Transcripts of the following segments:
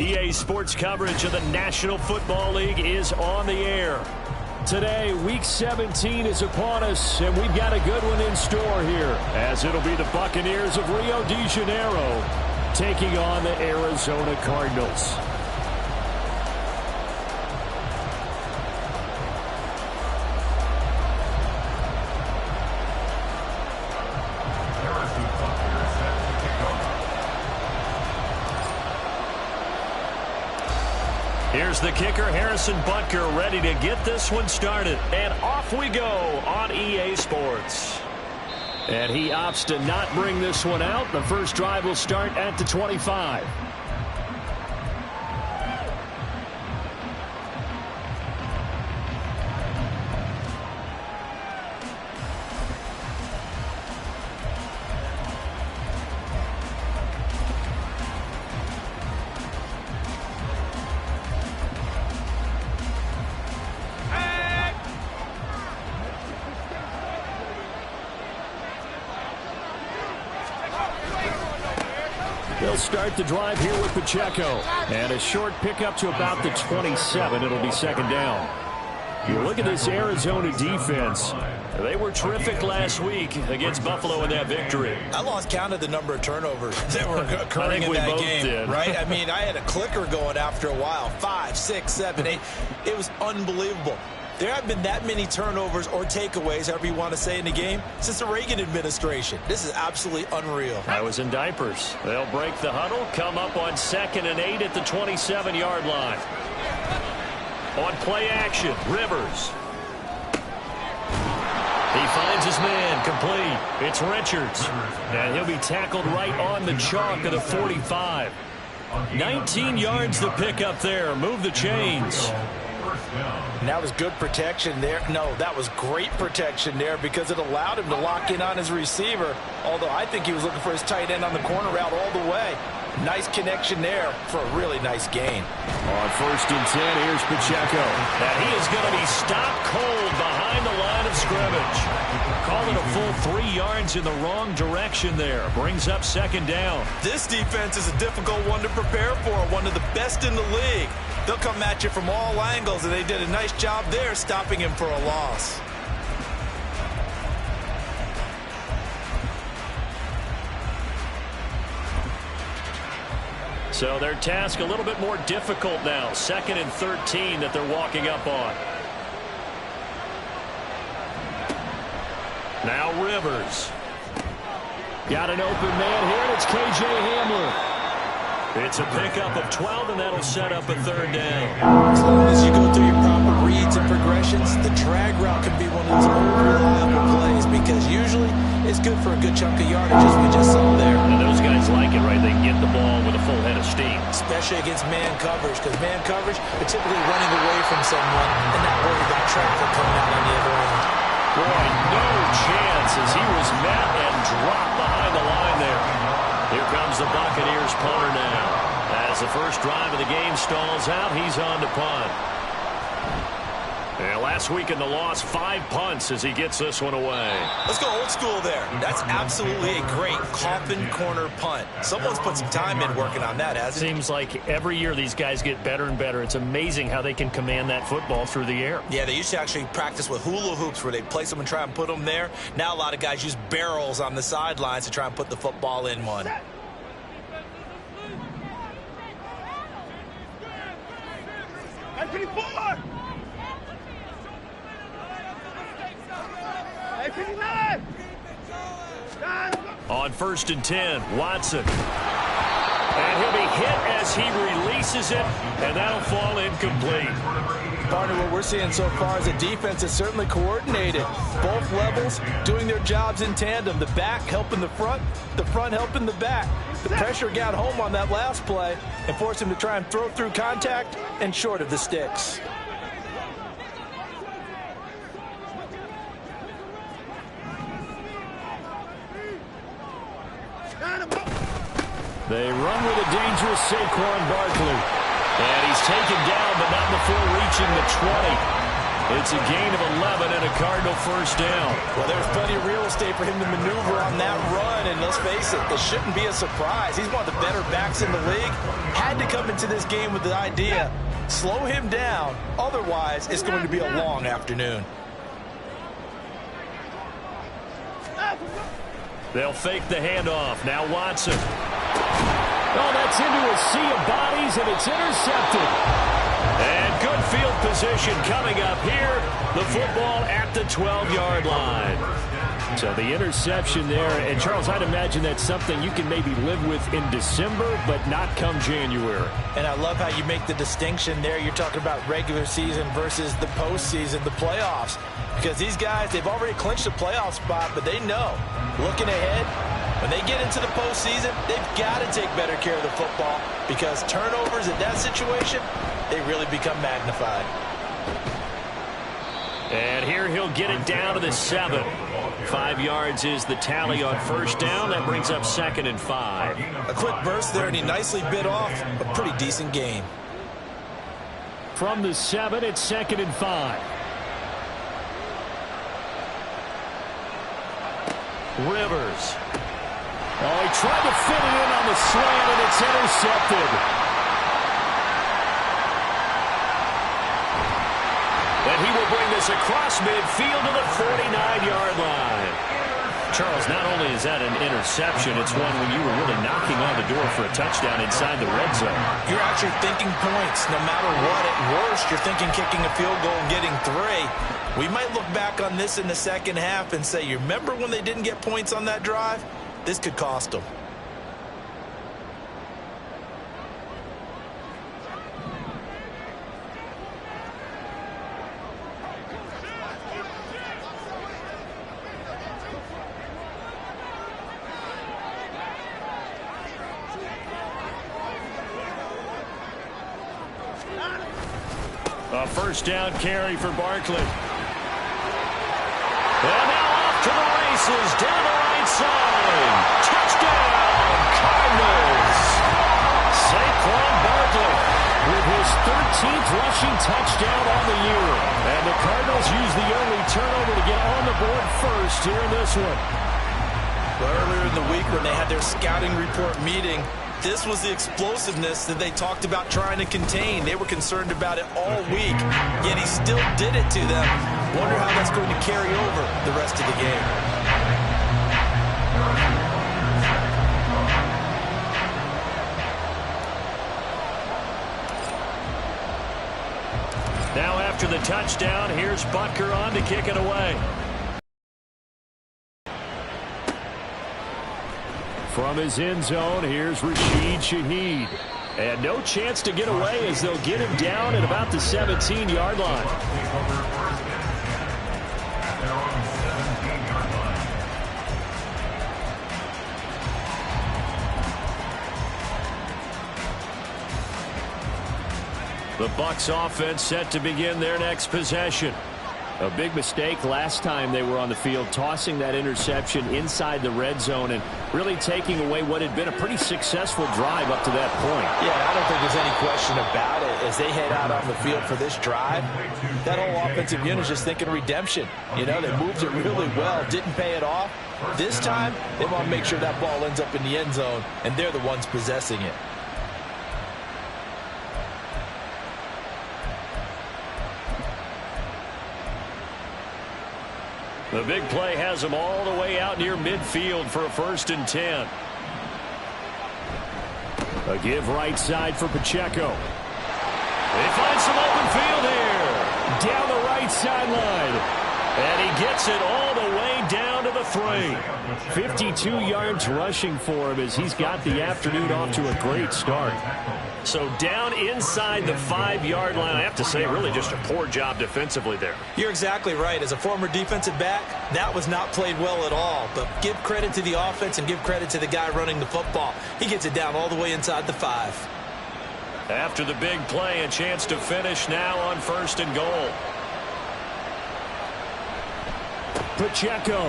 EA Sports coverage of the National Football League is on the air. Today, Week 17 is upon us, and we've got a good one in store here, as it'll be the Buccaneers of Rio de Janeiro taking on the Arizona Cardinals. Here's the kicker, Harrison Butker, ready to get this one started. And off we go on EA Sports. And he opts to not bring this one out. The first drive will start at the 25. They'll start the drive here with Pacheco. And a short pickup to about the 27. It'll be second down. You look at this Arizona defense. They were terrific last week against Buffalo in that victory. I lost count of the number of turnovers that were occurring in that game. Right? I mean, I had a clicker going after a while. 5, 6, 7, 8. It was unbelievable. There haven't been that many turnovers or takeaways, however you want to say, in the game since the Reagan administration. This is absolutely unreal. I was in diapers. They'll break the huddle, come up on 2nd and 8 at the 27-yard line. On play action, Rivers. He finds his man, complete. It's Richards. And he'll be tackled right on the chalk of the 45. 19 yards to pick up there. Move the chains. And that was good protection there. No, that was great protection there because it allowed him to lock in on his receiver, although I think he was looking for his tight end on the corner route all the way. Nice connection there for a really nice gain. On 1st and 10, here's Pacheco. And he is going to be stopped cold behind the line of scrimmage. Call it a full 3 yards in the wrong direction there. Brings up 2nd down. This defense is a difficult one to prepare for, one of the best in the league. They'll come at you from all angles, and they did a nice job there stopping him for a loss. So their task a little bit more difficult now. 2nd and 13 that they're walking up on. Now Rivers. Got an open man here, and it's K.J. Hamler. It's a pickup of 12, and that'll set up a 3rd down. As long as you go through your proper reads and progressions, the drag route can be one of those unreliable plays because usually it's good for a good chunk of yardage, as we just saw there. And those guys like it, right? They can get the ball with a full head of steam. Especially against man coverage, because man coverage, they're typically running away from someone and not worried about traffic coming out on the other end. Boy, no chance as he was met and dropped behind the line there. Here comes the Buccaneers punter now. As the first drive of the game stalls out, he's on to punt. And last week in the loss, 5 punts as he gets this one away. Let's go old school there. That's absolutely a great coffin corner punt. Someone's put some time in working on that, hasn't it? Seems like every year these guys get better and better. It's amazing how they can command that football through the air. Yeah, they used to actually practice with hula hoops where they place them and try and put them there. Now a lot of guys use barrels on the sidelines to try and put the football in one. On 1st and 10, Watson. And he'll be hit as he releases it, and that'll fall incomplete. Partner, what we're seeing so far is a defense that's certainly coordinated. Both levels doing their jobs in tandem. The back helping the front helping the back. The pressure got home on that last play and forced him to try and throw through contact and short of the sticks. They run with a dangerous Saquon Barkley. And he's taken down, but not before reaching the 20. It's a gain of 11 and a Cardinal first down. Well, there's plenty of real estate for him to maneuver on that run, and let's face it, this shouldn't be a surprise. He's one of the better backs in the league. Had to come into this game with the idea, slow him down, otherwise it's going to be a long afternoon. They'll fake the handoff. Now Watson. Oh, that's into a sea of bodies, and it's intercepted. And good field position coming up here. The football at the 12-yard line. So the interception there. And, Charles, I'd imagine that's something you can maybe live with in December, but not come January. And I love how you make the distinction there. You're talking about regular season versus the postseason, the playoffs. Because these guys, they've already clinched a playoff spot, but they know, looking ahead, when they get into the postseason, they've got to take better care of the football because turnovers in that situation, they really become magnified. And here he'll get it down to the 7. 5 yards is the tally on first down. That brings up 2nd and 5. A quick burst there, and he nicely bit off a pretty decent gain. From the 7, it's 2nd and 5. Rivers. Oh, he tried to fit it in on the slant, and it's intercepted. And he will bring this across midfield to the 49-yard line. Charles, not only is that an interception, it's one when you were really knocking on the door for a touchdown inside the red zone. You're actually thinking points no matter what. At worst, you're thinking kicking a field goal and getting 3. We might look back on this in the second half and say, you remember when they didn't get points on that drive? This could cost them. A first down carry for Barkley. And now off to the races down the right side. Touchdown, Cardinals. Saquon Barkley with his 13th rushing touchdown on the year. And the Cardinals use the early turnover to get on the board first here in this one. Earlier in the week when they had their scouting report meeting, this was the explosiveness that they talked about trying to contain. They were concerned about it all week, yet he still did it to them. Wonder how that's going to carry over the rest of the game. Now after the touchdown, here's Butker on to kick it away. From his end zone, here's Rashid Shaheed. And no chance to get away as they'll get him down at about the 17-yard line. The Bucs offense set to begin their next possession. A big mistake last time they were on the field, tossing that interception inside the red zone. And really taking away what had been a pretty successful drive up to that point. Yeah, I don't think there's any question about it. As they head out on the field for this drive, that whole offensive unit is just thinking redemption. You know, they moved it really well, didn't pay it off. This time, they want to make sure that ball ends up in the end zone, and they're the ones possessing it. The big play has them all the way out near midfield for a 1st and 10. A give right side for Pacheco. They find some open field here. Down the right sideline. And he gets it all the way down to the 3. 52 yards rushing for him as he's got the afternoon off to a great start. So down inside the 5-yard line. I have to say, really just a poor job defensively there. You're exactly right. As a former defensive back, that was not played well at all. But give credit to the offense and give credit to the guy running the football. He gets it down all the way inside the 5. After the big play, a chance to finish now on 1st and goal. Pacheco.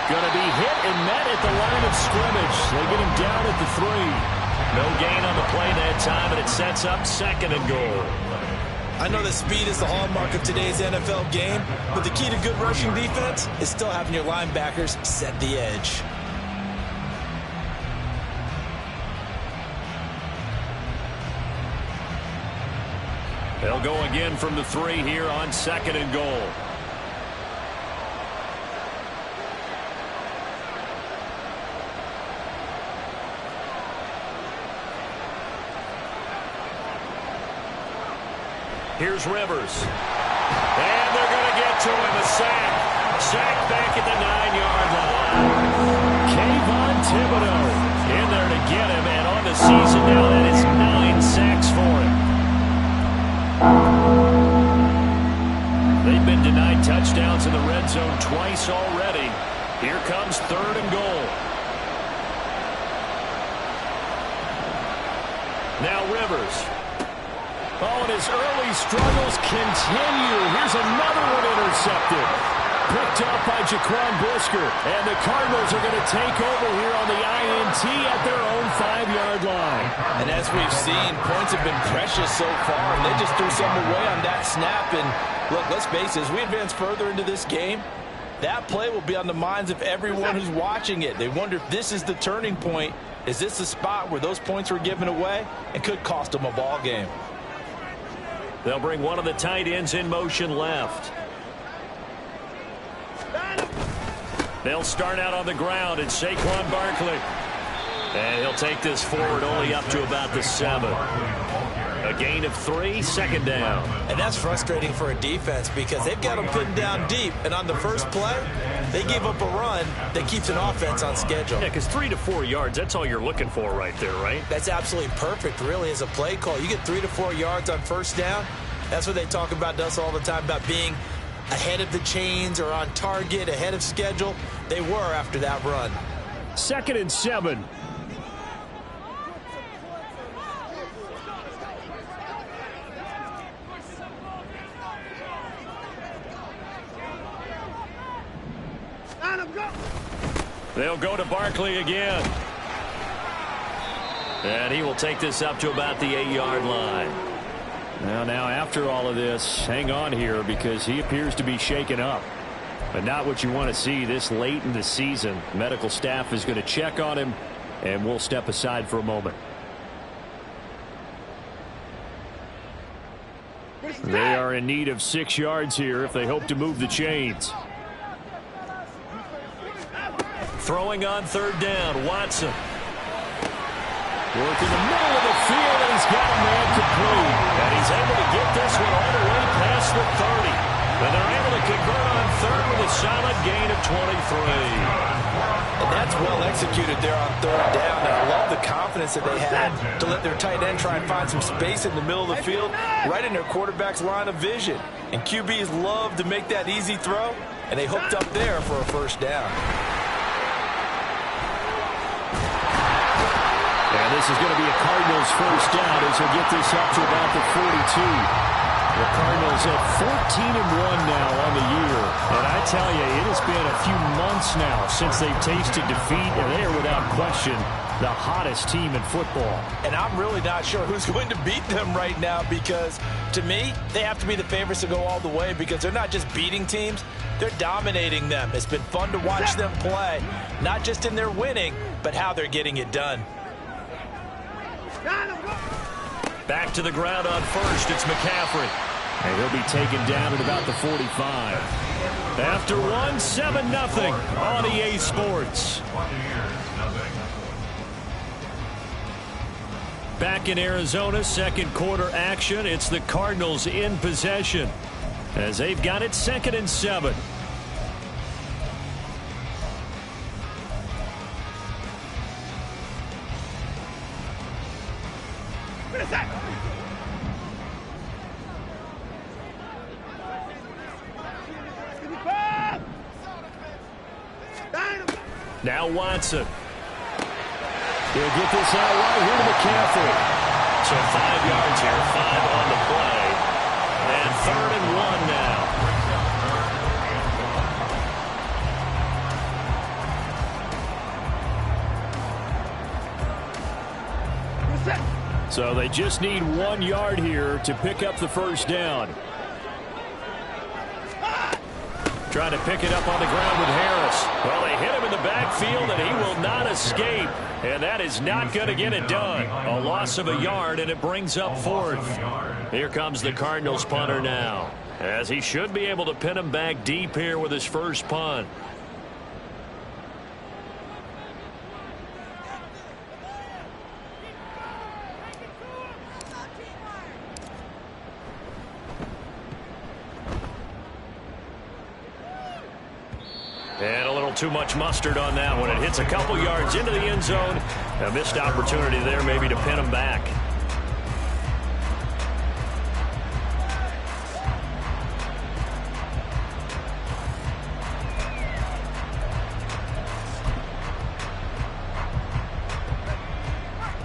Going to be hit and met at the line of scrimmage. They get him down at the 3. No gain on the play that time, and it sets up 2nd and goal. I know that speed is the hallmark of today's NFL game, but the key to good rushing defense is still having your linebackers set the edge. They'll go again from the 3 here on 2nd and goal. Here's Rivers. And they're going to get to him. A sack. Sack back at the 9-yard line. Kayvon Thibodeau in there to get him. And on the season now, that is 9 sacks for him. They've been denied touchdowns in the red zone twice already. Here comes 3rd and goal. Now Rivers. Oh, and his early struggles continue. Here's another one intercepted. Picked up by Jaquan Brisker. And the Cardinals are going to take over here on the INT at their own 5-yard line. And as we've seen, points have been precious so far. And they just threw some away on that snap. And look, let's face it, as we advance further into this game, that play will be on the minds of everyone who's watching it. They wonder if this is the turning point. Is this the spot where those points were given away? It could cost them a ball game. They'll bring one of the tight ends in motion left. They'll start out on the ground, and Saquon Barkley. And he'll take this forward only up to about the 7. A gain of 3, 2nd down. And that's frustrating for a defense because they've got them pinned down deep. And on the first play, they gave up a run that keeps an offense on schedule. Yeah, because 3 to 4 yards, that's all you're looking for right there, right? That's absolutely perfect, really, as a play call. You get 3 to 4 yards on 1st down. That's what they talk about us all the time, about being ahead of the chains or on target, ahead of schedule. They were after that run. 2nd and 7. They'll go to Barkley again. And he will take this up to about the 8-yard line. Now after all of this, hang on here because he appears to be shaken up. But not what you want to see this late in the season. Medical staff is going to check on him, and we'll step aside for a moment. They are in need of 6 yards here if they hope to move the chains. Throwing on 3rd down, Watson. Work in the middle of the field, and he's got a man complete. And he's able to get this one all the way past the 30. And they're able to convert on 3rd with a solid gain of 23. And that's well executed there on 3rd down. And I love the confidence that they had to let their tight end try and find some space in the middle of the field, right in their quarterback's line of vision. And QBs love to make that easy throw, and they hooked up there for a 1st down. And this is going to be a Cardinals 1st down as he'll get this up to about the 42. The Cardinals at 14-1 now on the year. And I tell you, it has been a few months now since they've tasted defeat, and they are without question the hottest team in football. And I'm really not sure who's going to beat them right now, because to me, they have to be the favorites to go all the way, because they're not just beating teams, they're dominating them. It's been fun to watch them play, not just in their winning, but how they're getting it done. Back to the ground on first, it's McCaffrey. And he'll be taken down at about the 45. After one, 7-0 on EA Sports. Back in Arizona, second quarter action. It's the Cardinals in possession as they've got it 2nd and 7. Now Watson. He'll get this out right here to McCaffrey. So 5 yards here, 5 on the play. And 3rd and 1 now. So they just need 1 yard here to pick up the first down. Trying to pick it up on the ground with Harris. Well, they hit him in the backfield, and he will not escape. And that is not going to get it done. A loss of a yard, and it brings up 4th. Here comes the Cardinals punter now, as he should be able to pin him back deep here with his first punt. And a little too much mustard on that one. It hits a couple yards into the end zone. A missed opportunity there maybe to pin him back.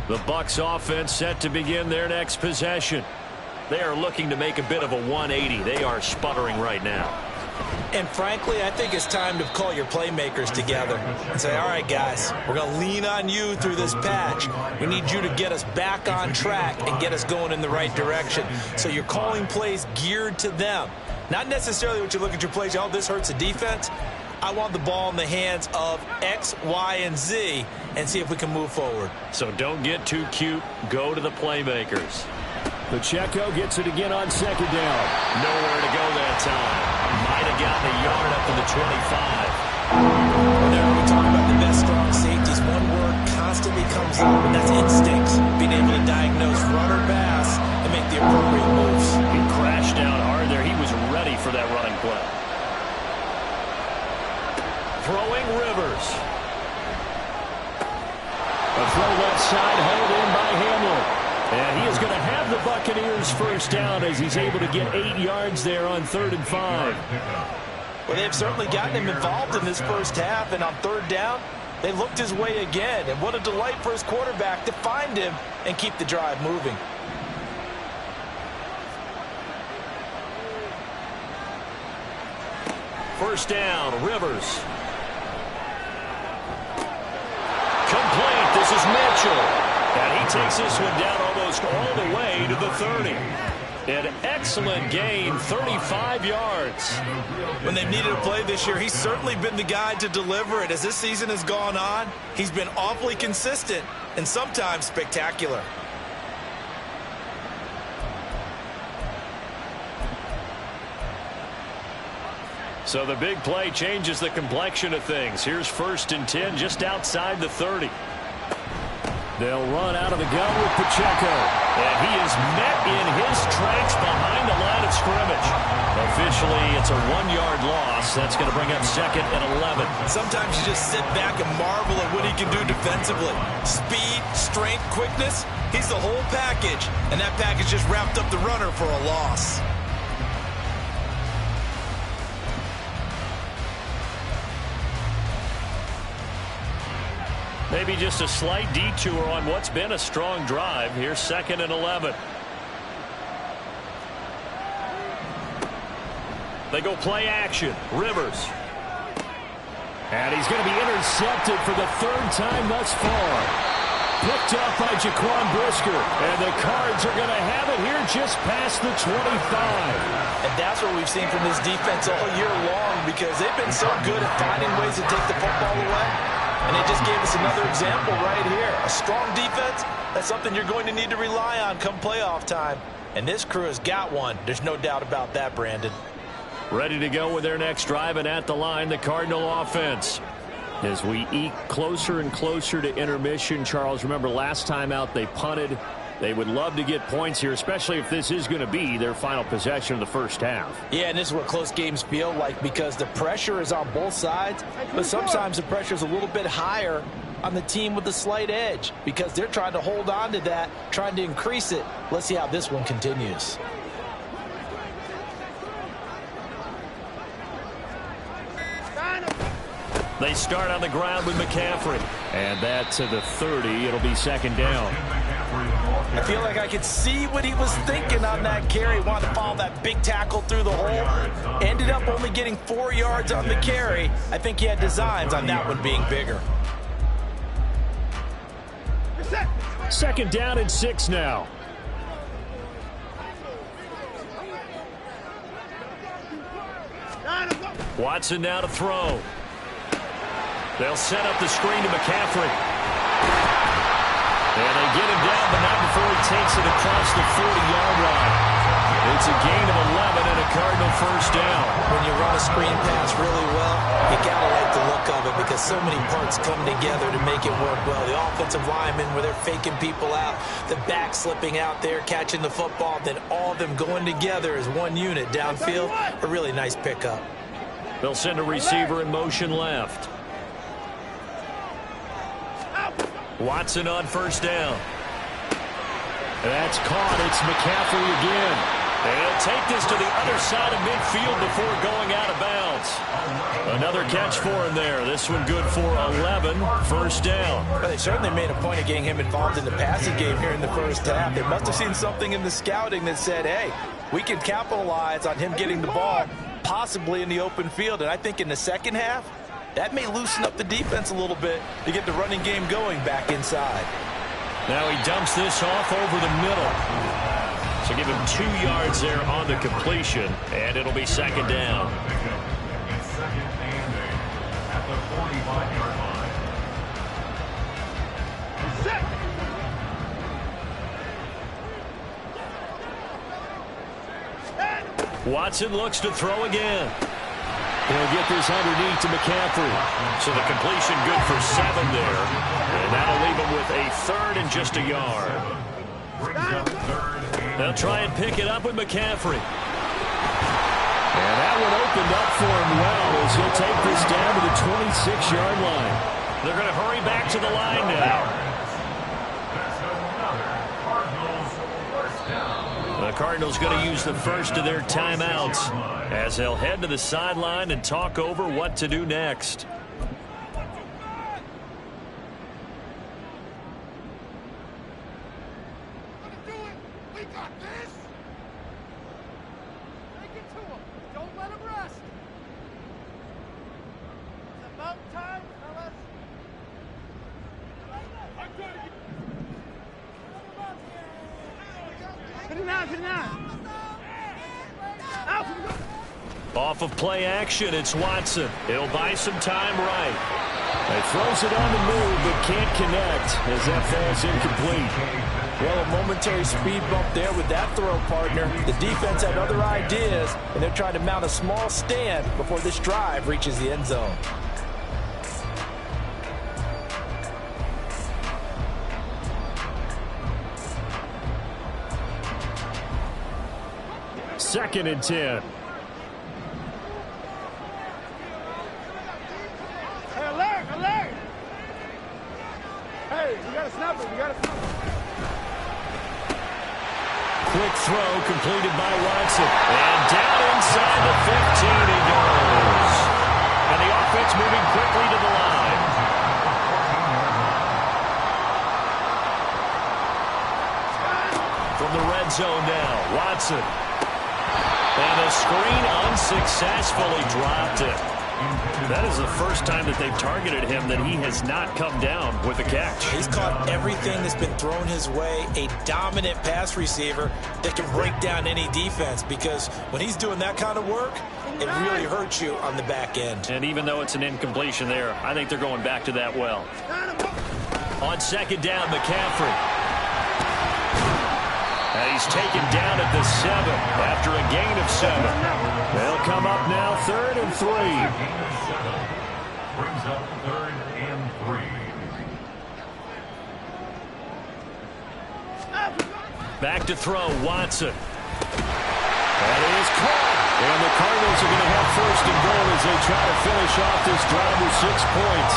The Bucs offense set to begin their next possession. They are looking to make a bit of a 180. They are sputtering right now. And frankly, I think it's time to call your playmakers together and say, all right, guys, we're going to lean on you through this patch. We need you to get us back on track and get us going in the right direction. So you're calling plays geared to them. Not necessarily what you look at your plays, oh, this hurts the defense. I want the ball in the hands of X, Y, and Z and see if we can move forward. So don't get too cute. Go to the playmakers. Pacheco gets it again on 2nd down. Nowhere to go that time. Might have gotten a yard up to the 25. Whenever we talk about the best strong safeties, one word constantly comes up, and that's instincts. Being able to diagnose run or pass and make the appropriate moves. He crashed down hard there. He was ready for that running play. Throwing Rivers. A throw left side, held in by Hamlin. And he is going to have the Buccaneers first down as he's able to get 8 yards there on 3rd and 5. Well, they've certainly gotten him involved in this first half, and on 3rd down, they looked his way again. And what a delight for his quarterback to find him and keep the drive moving. First down, Rivers. Complete. This is Mitchell. And he takes this one down almost all the way to the 30. An excellent gain, 35 yards. When they've needed a play this year, he's certainly been the guy to deliver it. As this season has gone on, he's been awfully consistent and sometimes spectacular. So the big play changes the complexion of things. Here's 1st and 10 just outside the 30. They'll run out of the gun with Pacheco. And he is met in his tracks behind the line of scrimmage. Officially, it's a 1-yard loss. That's going to bring up 2nd and 11. Sometimes you just sit back and marvel at what he can do defensively. Speed, strength, quickness. He's the whole package. And that package just wrapped up the runner for a loss. Maybe just a slight detour on what's been a strong drive. Here's 2nd and 11. They go play action. Rivers. And he's going to be intercepted for the third time thus far. Picked up by Jaquan Brisker. And the Cards are going to have it here just past the 25. And that's what we've seen from this defense all year long, because they've been so good at finding ways to take the football away. And they just gave us another example right here. A strong defense, that's something you're going to need to rely on come playoff time. And this crew has got one. There's no doubt about that, Brandon. Ready to go with their next drive, and at the line, the Cardinal offense. As we eke closer and closer to intermission, Charles, remember last time out they punted. They would love to get points here, especially if this is going to be their final possession of the first half. Yeah, and this is what close games feel like, because the pressure is on both sides, but sometimes the pressure is a little bit higher on the team with the slight edge, because they're trying to hold on to that, trying to increase it. Let's see how this one continues. They start on the ground with McCaffrey. And that to the 30. It'll be second down. I feel like I could see what he was thinking on that carry. Wanted to follow that big tackle through the hole. Ended up only getting 4 yards on the carry. I think he had designs on that one being bigger. Second down and 6 now. Watson now to throw. They'll set up the screen to McCaffrey. And they get him down, but not before he takes it across the 40-yard line. It's a gain of 11 and a Cardinal first down. When you run a screen pass really well, you got to like the look of it, because so many parts come together to make it work well. The offensive linemen, where they're faking people out, the back slipping out there, catching the football, then all of them going together as one unit downfield. A really nice pickup. They'll send a receiver in motion left. Watson on first down. That's caught. It's McCaffrey again. They'll take this to the other side of midfield before going out of bounds. Another catch for him there. This one good for 11. First down. Well, they certainly made a point of getting him involved in the passing game here in the first half. They must have seen something in the scouting that said, hey, we can capitalize on him getting the ball possibly in the open field. And I think in the second half, that may loosen up the defense a little bit to get the running game going back inside. Now he dumps this off over the middle. So give him 2 yards there on the completion, and it'll be second down. Watson looks to throw again. He'll get this underneath to McCaffrey. So the completion good for 7 there. And that'll leave him with a third and just a yard. They'll try and pick it up with McCaffrey. And that one opened up for him well as he'll take this down to the 26-yard line. They're going to hurry back to the line now. The Cardinals going to use the first of their timeouts as they'll head to the sideline and talk over what to do next. We got this. Take it to him. Don't let him rest. It's about time, fellas. Put it out, put it out. Off of play action, it's Watson. He'll buy some time right. He throws it on the move, but can't connect as that falls incomplete. Well, a momentary speed bump there with that throw, partner. The defense had other ideas, and they're trying to mount a small stand before this drive reaches the end zone. Second and 10. Hey, alert, alert. Hey, you got to snap it, you got to snap it. Quick throw completed by Watson. And down inside the 15 he goes. And the offense moving quickly to the line. From the red zone now, Watson. And the screen unsuccessfully dropped it. That is the first time that they've targeted him that he has not come down with a catch. He's caught everything that's been thrown his way. A dominant pass receiver that can break down any defense, because when he's doing that kind of work, it really hurts you on the back end. And even though it's an incompletion there, I think they're going back to that well. On second down, McCaffrey. And he's taken down at the 7 after a gain of 7. They'll come up now 3rd and 3. Brings up 3rd and 3. Back to throw, Watson. That is caught. And the Cardinals are going to have 1st and goal as they try to finish off this drive with 6 points.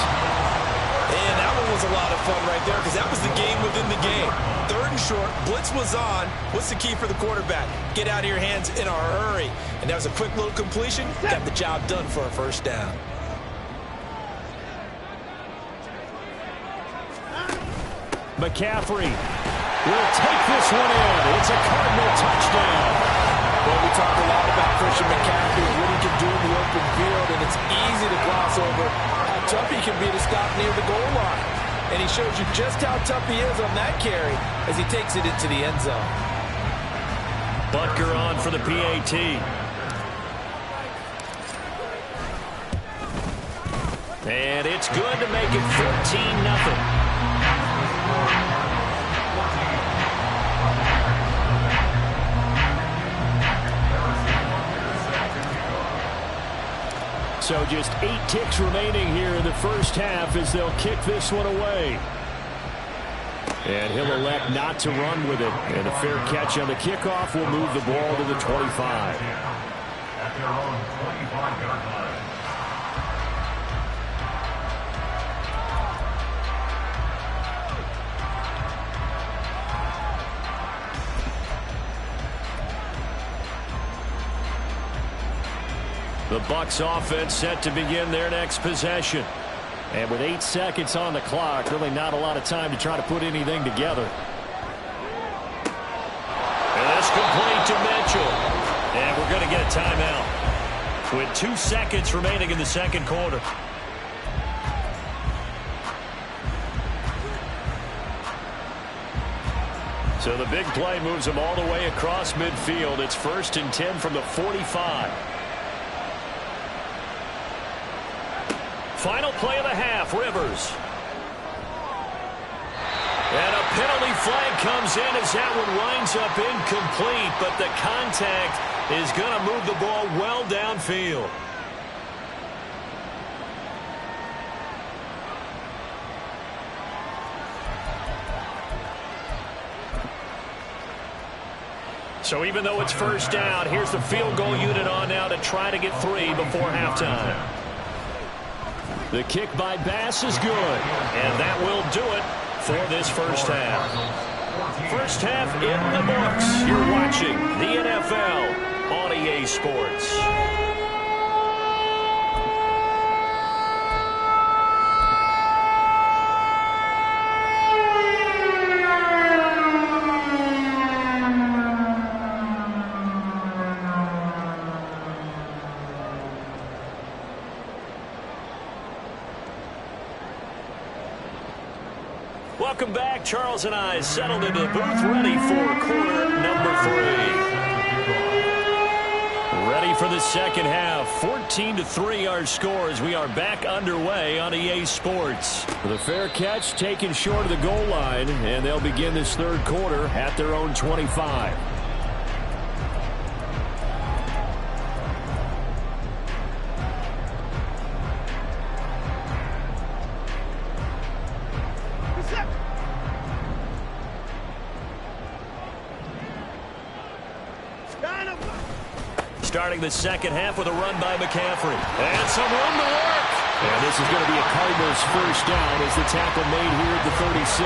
And that one was a lot of fun right there, because that was the game within the game. 3rd and short, blitz was on. What's the key for the quarterback? Get out of your hands in a hurry. And that was a quick little completion. Got the job done for a 1st down. McCaffrey will take this one in. It's a Cardinal touchdown. Well, we talk a lot about Christian McCaffrey, what he can do in the open field, and it's easy to gloss over how tough he can be to stop near the goal line. And he shows you just how tough he is on that carry as he takes it into the end zone. Butker on for the PAT. And it's good to make it 14-0. So just 8 ticks remaining here in the first half as they'll kick this one away. And he'll elect not to run with it. And a fair catch on the kickoff will move the ball to the 25. At their own 25-yard line. The Bucs offense set to begin their next possession. And with 8 seconds on the clock, really not a lot of time to try to put anything together. And that's complete to Mitchell. And we're going to get a timeout with 2 seconds remaining in the second quarter. So the big play moves them all the way across midfield. It's 1st and 10 from the 45. Final play of the half, Rivers. And a penalty flag comes in as that one winds up incomplete, but the contact is going to move the ball well downfield. So even though it's 1st down, here's the field goal unit on now to try to get 3 before halftime. The kick by Bass is good, and that will do it for this first half. First half in the books. You're watching the NFL on EA Sports. Welcome back. Charles and I settled into the booth, ready for quarter number 3. Ready for the second half. 14-3 our scores. We are back underway on EA Sports. The fair catch taken short of the goal line, and they'll begin this third quarter at their own 25. Starting the second half with a run by McCaffrey. And some room to work. And this is going to be a Cardinals first down as the tackle made here at the 36.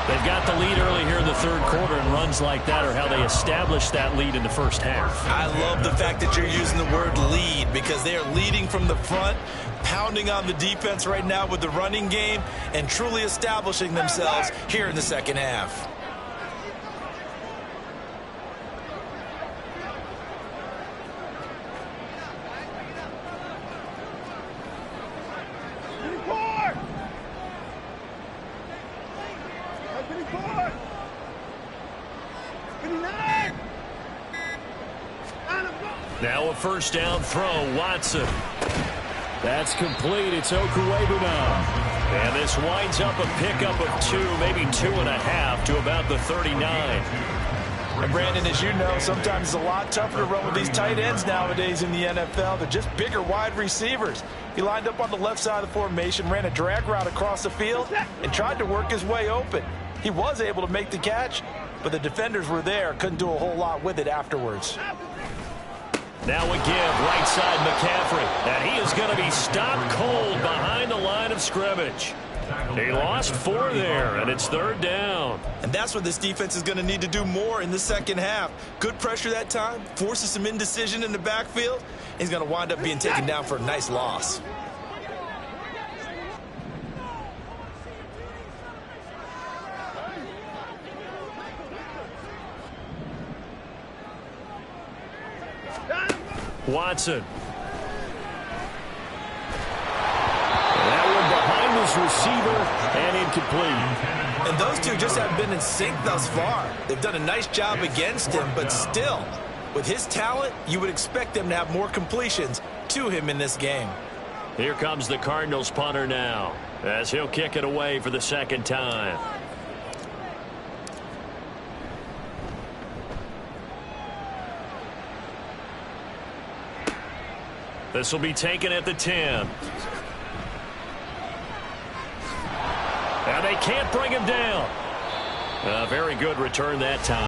They've got the lead early here in the third quarter, and runs like that are how they establish that lead in the first half. I love the fact that you're using the word lead, because they are leading from the front, pounding on the defense right now with the running game, and truly establishing themselves here in the second half. 59. Now a first down throw, Watson. That's complete. It's Okuebu now. And this winds up a pickup of 2, maybe 2.5 to about the 39. And Brandon, as you know, sometimes it's a lot tougher to run with these tight ends nowadays in the NFL. They're just bigger wide receivers. He lined up on the left side of the formation, ran a drag route across the field, and tried to work his way open. He was able to make the catch, but the defenders were there, couldn't do a whole lot with it afterwards. Now a give, right side McCaffrey. And he is going to be stopped cold behind the line of scrimmage. He lost 4 there, and it's 3rd down. And that's what this defense is going to need to do more in the second half. Good pressure that time, forces some indecision in the backfield. He's going to wind up being taken down for a nice loss. Watson. That one behind his receiver and incomplete. And those two just haven't been in sync thus far. They've done a nice job against him, but still, with his talent, you would expect them to have more completions to him in this game. Here comes the Cardinals punter now, as he'll kick it away for the 2nd time. This will be taken at the 10. And they can't bring him down. A very good return that time.